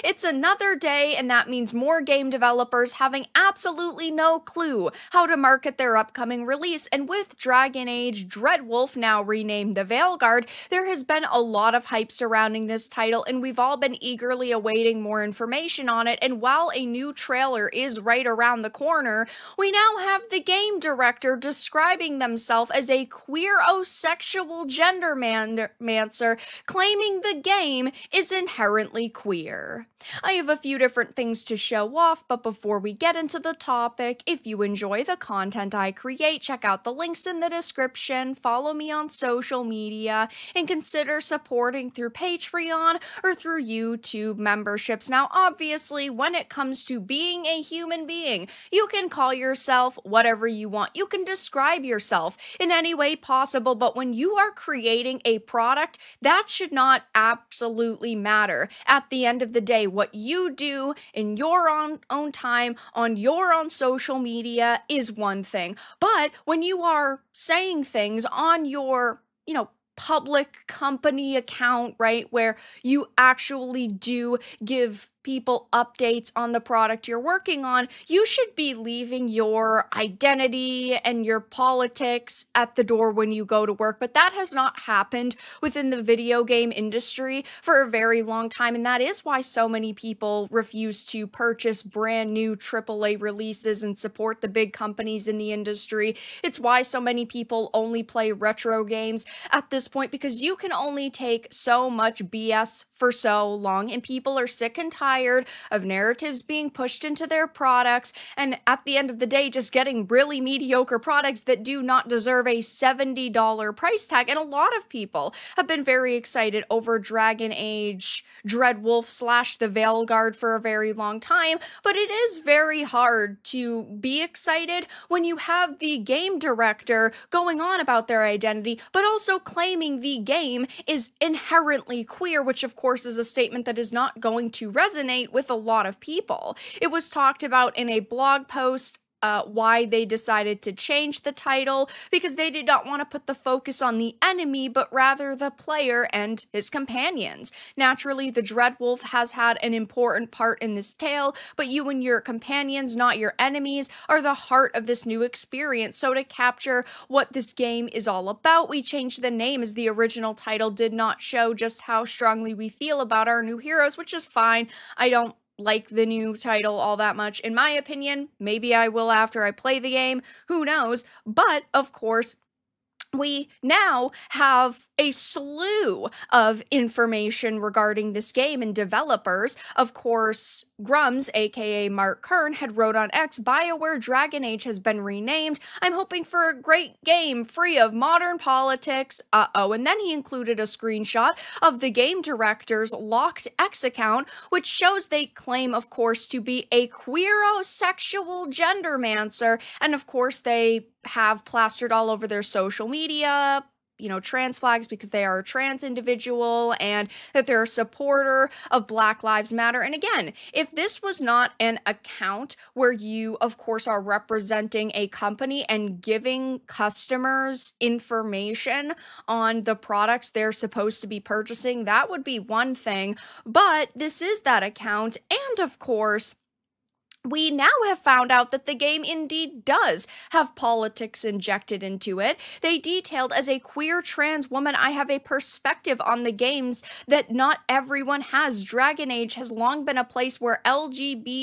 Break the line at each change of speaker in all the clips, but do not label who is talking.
It's another day, and that means more game developers having absolutely no clue how to market their upcoming release. And with Dragon Age Dreadwolf, now renamed the Veilguard, there has been a lot of hype surrounding this title, and we've all been eagerly awaiting more information on it. And while a new trailer is right around the corner, we now have the game director describing themselves as a queer-o-sexual gendermancer, claiming the game is inherently queer. I have a few different things to show off, but before we get into the topic, if you enjoy the content I create, check out the links in the description, follow me on social media, and consider supporting through Patreon or through YouTube memberships. Now, obviously, when it comes to being a human being, you can call yourself whatever you want. You can describe yourself in any way possible, but when you are creating a product, that should not absolutely matter. At the end of the day, what you do in your own time on your own social media is one thing. But when you are saying things on your, public company account, right, where you actually do give people updates on the product you're working on, you should be leaving your identity and your politics at the door when you go to work. But that has not happened within the video game industry for a very long time, and that is why so many people refuse to purchase brand new AAA releases and support the big companies in the industry. It's why so many people only play retro games at this point, because you can only take so much BS for so long, and people are sick and tired of narratives being pushed into their products, and at the end of the day, just getting really mediocre products that do not deserve a $70 price tag. And a lot of people have been very excited over Dragon Age Dreadwolf / the Veilguard for a very long time, but it is very hard to be excited when you have the game director going on about their identity, but also claiming the game is inherently queer, which of course is a statement that is not going to resonate with a lot of people. It was talked about in a blog post why they decided to change the title, because they did not want to put the focus on the enemy, but rather the player and his companions. Naturally, the Dreadwolf has had an important part in this tale, but you and your companions, not your enemies, are the heart of this new experience. So to capture what this game is all about, we changed the name, as the original title did not show just how strongly we feel about our new heroes, which is fine. I don't like the new title all that much, in my opinion. Maybe I will after I play the game, who knows? But, of course, we now have a slew of information regarding this game and developers. Of course, Grums, aka Mark Kern, had wrote on X, BioWare Dragon Age has been renamed. I'm hoping for a great game free of modern politics. And then he included a screenshot of the game director's locked X account, which shows they claim, of course, to be a queer-o-sexual gendermancer. And of course, they have plastered all over their social media, trans flags because they are a trans individual, and that they're a supporter of Black Lives Matter. And again, if this was not an account where you, of course, are representing a company and giving customers information on the products they're supposed to be purchasing, that would be one thing. But this is that account, and of course, we now have found out that the game indeed does have politics injected into it. They detailed, as a queer trans woman, I have a perspective on the games that not everyone has. Dragon Age has long been a place where LGBTQIA+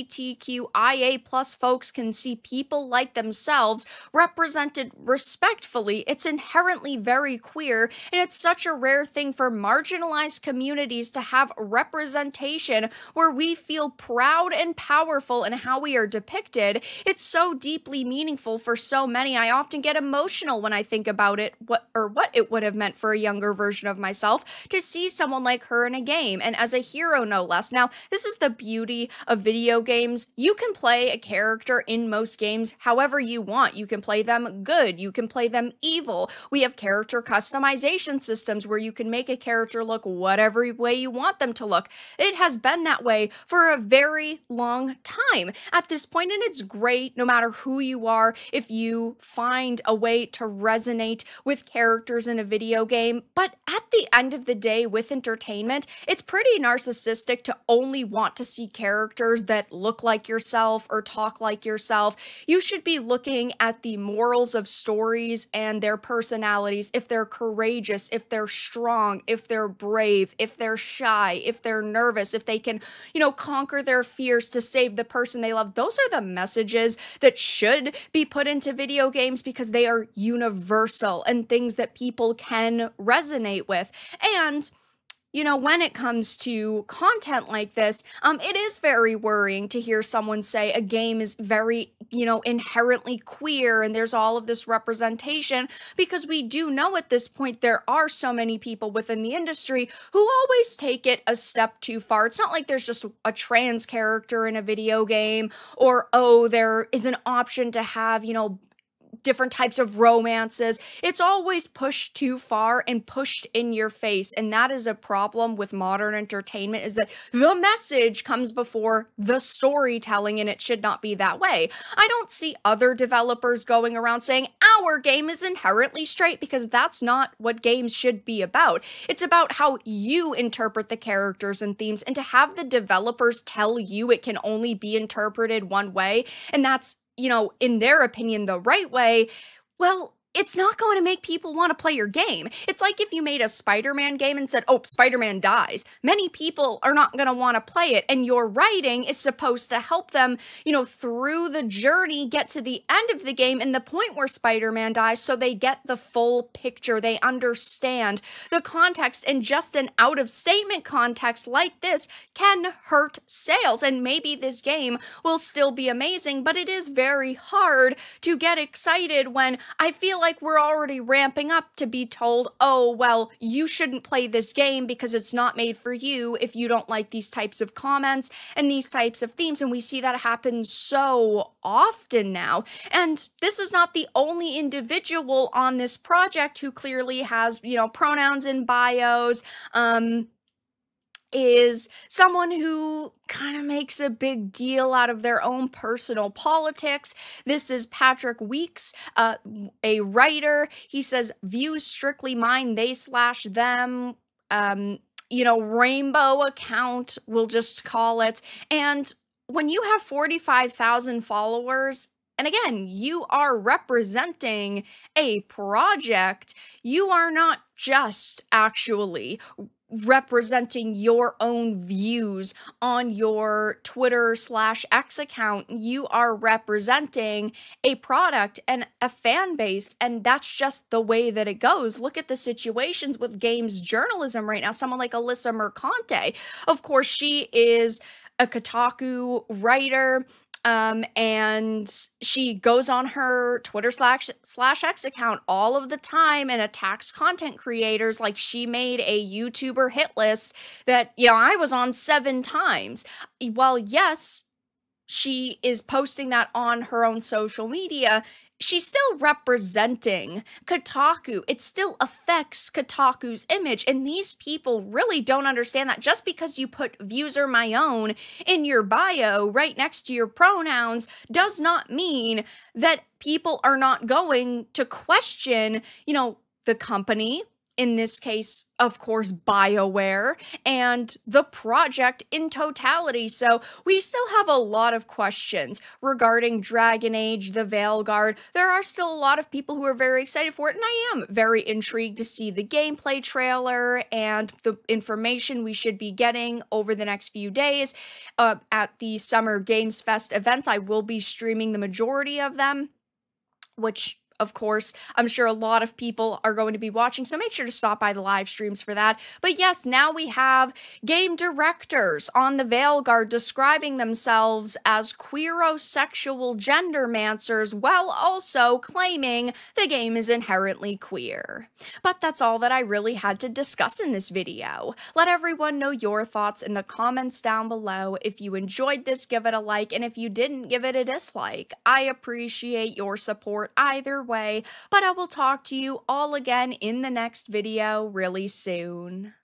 folks can see people like themselves represented respectfully. It's inherently very queer, and it's such a rare thing for marginalized communities to have representation where we feel proud and powerful in how we are depicted. It's so deeply meaningful for so many. I often get emotional when I think about it, what it would have meant for a younger version of myself to see someone like her in a game, and as a hero, no less. Now, this is the beauty of video games. You can play a character in most games however you want. You can play them good, you can play them evil. We have character customization systems where you can make a character look whatever way you want them to look. It has been that way for a very long time. at this point, and it's great no matter who you are if you find a way to resonate with characters in a video game. But at the end of the day, with entertainment, it's pretty narcissistic to only want to see characters that look like yourself or talk like yourself. You should be looking at the morals of stories and their personalities, if they're courageous, if they're strong, if they're brave, if they're shy, if they're nervous, if they can, conquer their fears to save the person they love. Those are the messages that should be put into video games because they are universal and things that people can resonate with. And when it comes to content like this, it is very worrying to hear someone say a game is very, inherently queer and there's all of this representation, because we do know at this point there are so many people within the industry who always take it a step too far. It's not like there's just a trans character in a video game, or, oh, there is an option to have, different types of romances. It's always pushed too far and pushed in your face. And that is a problem with modern entertainment, is that the message comes before the storytelling, and it should not be that way. I don't see other developers going around saying our game is inherently straight, because that's not what games should be about. It's about how you interpret the characters and themes, and to have the developers tell you it can only be interpreted one way, and that's in their opinion, the right way, well, it's not going to make people want to play your game. It's like if you made a Spider-Man game and said, oh, Spider-Man dies. Many people are not going to want to play it, and your writing is supposed to help them, through the journey, get to the end of the game and the point where Spider-Man dies, so they get the full picture, they understand the context, and just an out-of-statement context like this can hurt sales. And maybe this game will still be amazing, but it is very hard to get excited when I feel like we're already ramping up to be told, oh, well, you shouldn't play this game because it's not made for you if you don't like these types of comments and these types of themes. And we see that happen so often now. And this is not the only individual on this project who clearly has, pronouns in bios, is someone who kind of makes a big deal out of their own personal politics. This is Patrick Weeks, a writer. He says, views strictly mine, they/them, rainbow account, we'll just call it. And when you have 45,000 followers, and again, you are representing a project, you are not just actually representing your own views on your Twitter/X account. You are representing a product and a fan base, and that's just the way that it goes. Look at the situations with games journalism right now. Someone like Alyssa Mercante, of course, she is a Kotaku writer, and she goes on her Twitter/X account all of the time and attacks content creators. Like, she made a YouTuber hit list that, I was on 7 times. Well, yes, she is posting that on her own social media. She's still representing Kotaku. It still affects Kotaku's image, and these people really don't understand that just because you put views are my own in your bio right next to your pronouns does not mean that people are not going to question, the company, in this case, of course, BioWare, and the project in totality. So we still have a lot of questions regarding Dragon Age, the Veilguard. There are still a lot of people who are very excited for it, and I am very intrigued to see the gameplay trailer and the information we should be getting over the next few days. At the Summer Games Fest events, I will be streaming the majority of them, which, of course, I'm sure a lot of people are going to be watching, so make sure to stop by the live streams for that. But yes, now we have game directors on the Veilguard describing themselves as queerosexual gendermancers, while also claiming the game is inherently queer. But that's all that I really had to discuss in this video. Let everyone know your thoughts in the comments down below. If you enjoyed this, give it a like, and if you didn't, give it a dislike. I appreciate your support either way, but I will talk to you all again in the next video really soon.